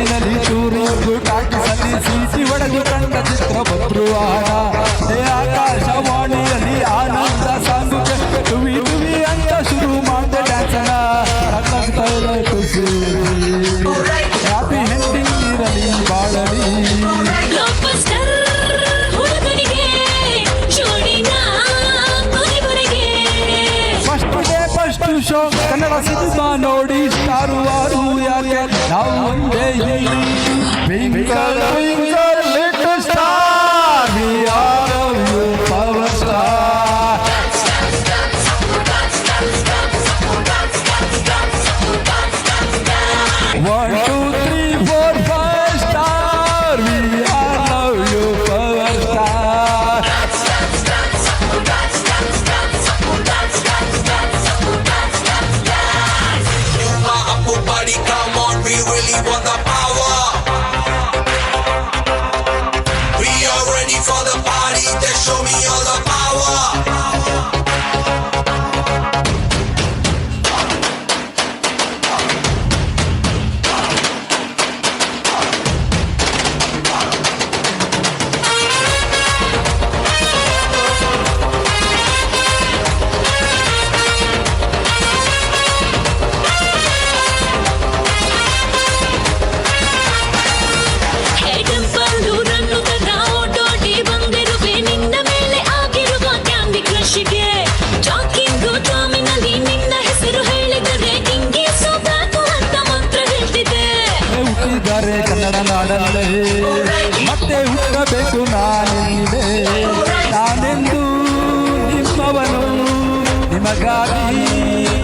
ಟ್ರೈನಲ್ಲಿ ಟೂರಿಂಗು ಟಾಕಿಸಲ್ಲಿ ಸೀಟಿ ಒಡೆದು ಕಂಡ ಚಿತ್ರ ಭದ್ರುವಾಡ ಆಕಾಶವಾಣಿಯಲ್ಲಿ ಆನಂದ ಸಾಂಗುಗೆ ಟುವಿ ಟುವಿ ಅಂತ ಶುರು ಮಾಡಿದೆ ಡ್ಯಾನ್ಸನ ಹ್ಯಾಪಿ ಹೆಂಡಿಂಗ್ ಇರಲಿ ಬಾಳಲಿ ಫಸ್ಟ್ ಶೋ ಕನ್ನಡ ಸಿನಿಮಾ ನೋಡಿ ಸ್ಟಾರು ವಾರು ಯಾಕೆ ನಾವು ಒಂದೇ twinkle twinkle little star we are you power star 1 2 3 4 5 star we are you power star Come on, we really want the power. We are ready for the party. Then show me all the power. Kannada ನಾಡಲ್ಲೇ ಮತ್ತೆ ಹುಟ್ಟಬೇಕು ನಾನಿದೆ ನಾನೆಂದು ನಿಮ್ಮವನು ನಿಮಗಾಗಿ